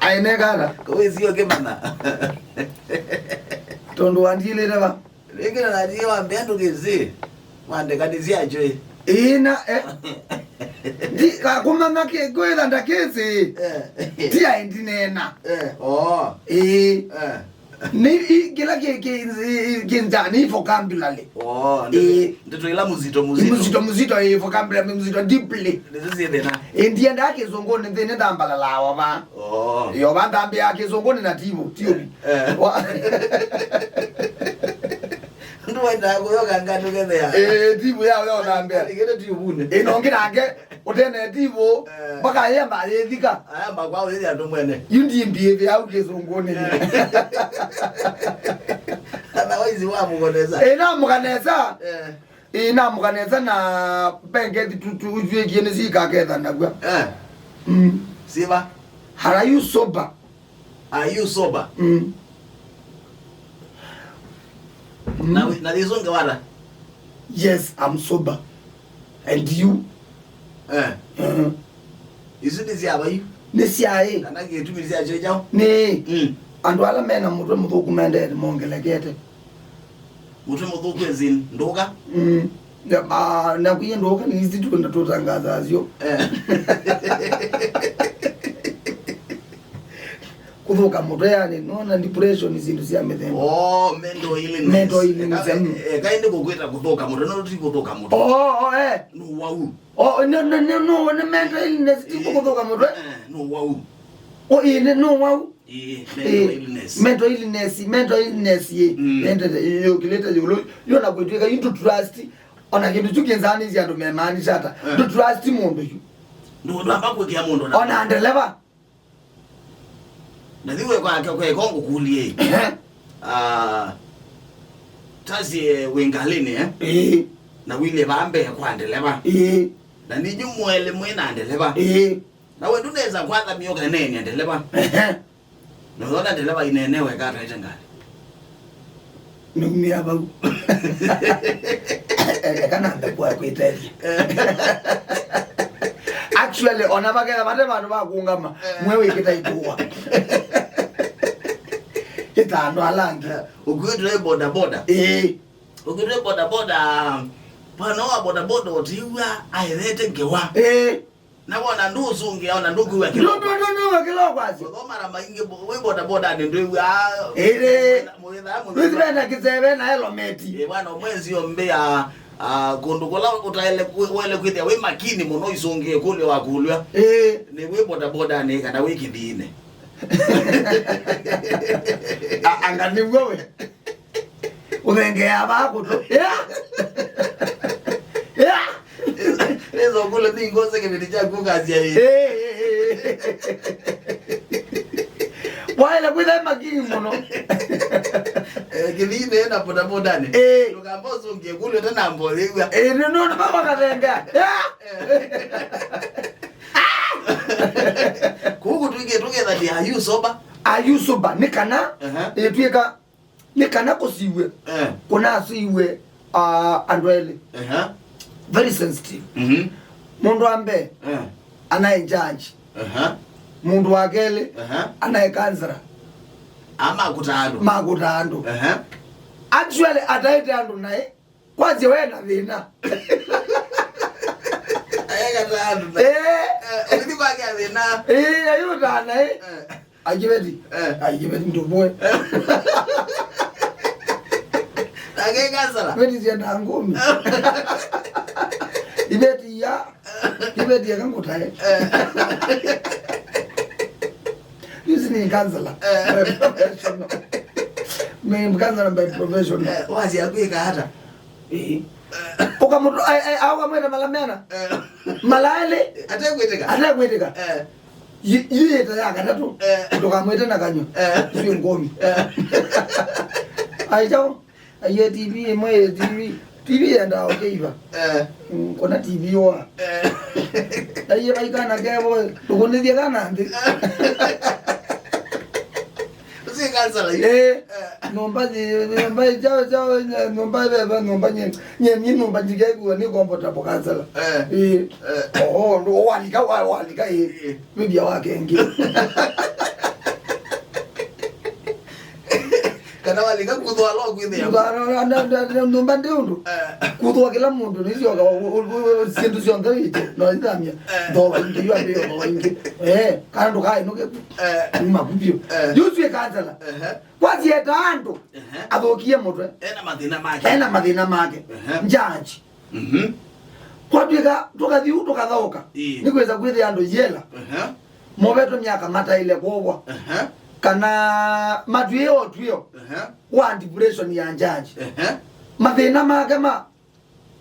Aine kana. Kwa sio kemana. Tondo wandile leva. Lekena na ndio ambendo kezi. Mande kadizia joy. Ina Di kuma make kwela ndakezi. Dia indinena. Oh. Ni kila kinjani vocabulary. Oh, ndio ila muzito. Muzito vocabulary muzito deeply. Ndizisiende na. Ndiye ndake zongoni ndene ndambala lawa ba. Oh. Yo bandambe yake zongoni na tiobi. Ndo wenda kuyoka ngatu kende ya. Tibu yao naambia. Ngene tibune. Inongira nge utene tibu baka yemba yethika. Ayamba kwa wezi ando mwene. Yundi mbieve yao kezongoni. Na wezi wa mukoneza. Na mukaneza na benge tutu ujue kiene zika ketha nagwa. Siba. Are you sober? Are you sober? Na lizonge wala. Yes, I'm sober. And you? Isudi aba you? Nesiae. Kana getumizia jejao? Ne. Andu ala mena mutwe muthuku mende mongelekete. Mutwe muthuku ezin ndoka? Na kuye ndoka ni hizi tukunda tutangaza azio. Kuthuka mutwe yani nona depression izindu cia mithemba. Oh, mental illness. Mental illness. Kainde kukweta kuthuka mutwe no ti kuthuka mutwe. No wau. No mental illness ti kuthuka mutwe. No wau. No wau. Mental illness ye. Yo kileta yo na kwetweka into trust. Ona kindu chukenzani izi andu memani shata. To trust mundu yu. Ndo ambakwekia mundu na. Ona andeleva. Na diwe kwa kongo kulie. Tazi wengalini na wile bambe kwa ndeleba. Na niju mwele mwena ndeleba. Na wendu neza kwanza miyoga nene ndeleba. Na wona ndeleba inenewe kata itangani. Numi ababu. Kana ndakwa kweteli. Actually ona bagera bate bantu bakungama mwewe kitaituwa. Kitando alangi ukudre boda boda ukudre boda boda panoa boda boda otiwa airete ngewa na bona nduzu ngeona ndugu wa kilo kilo kwazi kwa mara maingi we boda boda ndio mwithukiisya kizebe na helmet bwana mwezi ombea kondokola utaele wele kwithia we makini muno isongie kule wakulwa ni we boda boda ne kana wiki ndine angani wewe unengea bako to ezo kule ni ngose kibiti cha kukazi ya hii wale kwitha makini muno kidine na boda boda ne tukambozo ngie kule tena mbolewa no baba kazenga kuku together the are you sober nikana tuika nikana kusiwe kuna asiwe andwele very sensitive mundu ambe anaye judge mundu wakele anaye kansera makutando actually ataite andu naye kwazi wena thina ayutana ajibeti nduboe beti zienda ngumi ibeti ya kangutae yuzi ni kansala mimi kansala by profession wazi yakwika hata poka mtu au mwenda malamena malale atakwetika yeye tayaka tatu kutoka mwete na kanyo sio ngomi aitao aye TV mwe TV enda okeiva kuna TV wa aye baikana kebo tukunithia kana ndi Usi kansala. Nomba nye nomba njigegu ni comfortable kansala. Ndo walika media wake ngi. Kana walika kudwa lo kwithe. Nomba ndio kudwa kila mundu nizio ka sindu sionga ite no ndamya ndo wangi yo abe wangi kana ndo kai no makupio yuzwe kansala kwazi etando abokie mutwe ena madina make njanji kwatwika tukathiu tukathoka nikweza kwithe ando yela mobeto myaka mata ile kwogwa kana matwiyo otwiyo wa depression ya njanji madina make ma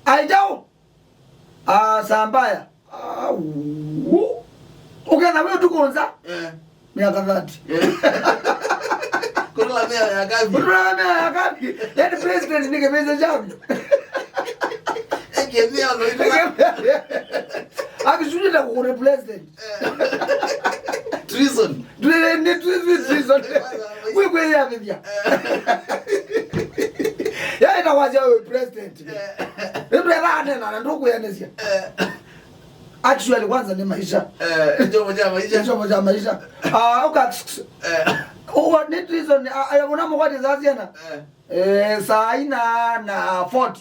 aijao sambaya ukena wewe tukonza miaka 30 Kula mea ya gapi yani president nikebeza jamu ekemea no akishuhudia kukure president treason wewe ya bibia ya itawaje wewe president ndio rane na ndugu yanesia actually kwanza ni maisha ndio maisha ni treason ayabona mkwati zaziana saina na 40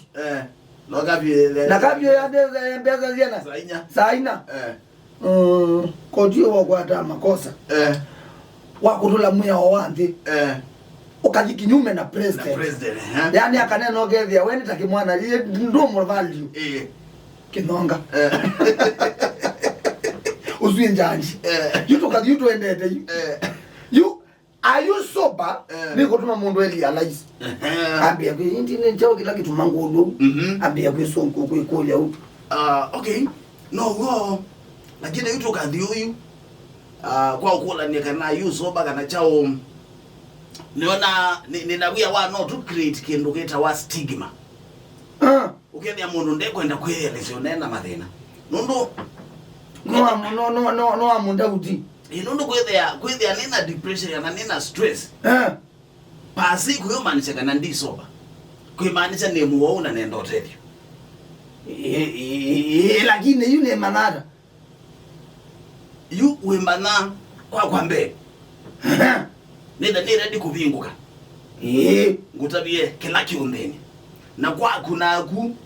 na kabyo ya mbeza ziana saina kodio wakwata makosa wakutula muya wawanthi ukaji kinyume na president yani akanena ogethia weni takimwana ndo more value kinonga uzwi njanji yuto endete you are you sober niko tuma mundu realize ambia kwa intine njao kila kitu mangulu ambia kwa sonko kwa kolya utu okay no go lakini yuto kadhi huyu kwa ukula ni kana you sober kana chao niona ninawia wa no to create kindu geta wa stigma ukethia mundu ndekwenda kwelezio nena mathina nundu no amunda uti nundu kwethia nina depression na nina stress pasi kuyomanisha kana ndi sober kuimanisha ni muona nenda otethio lakini yule manada yu wembana kwa mbe nenda ni ready kuvinguka ngutabie kila kiundeni na kwa kuna ku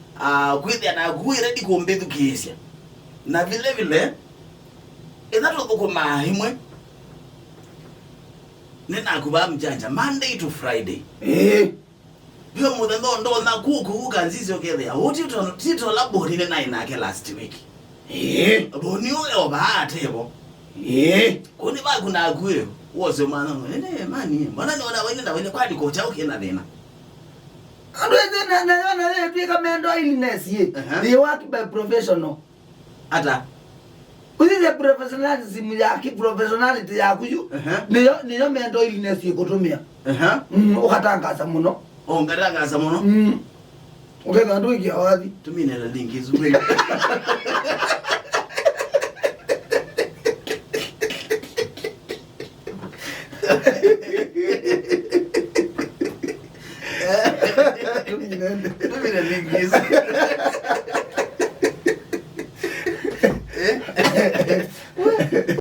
kwithia na ku ready kumbethukiisya na vile ethatu thukuma himwe nena kuba mjanja Monday to Friday bio muthendo ndo na kuku kanzizi okethia uti tito labori nena inake last week boni uyo baatebo kuni ba kuna kuyo woze mwana nene mani mbona niona wene kwadi kocha ukena thina ando na le pika mendo illness ye they work by professional ata uzize professionalism yake professionality yakuyu niyo mendo illness ikotumia ukatangaza muno ngatangaza muno ukenda ndo iki awathi tumine la link izubwe tumine link izubwe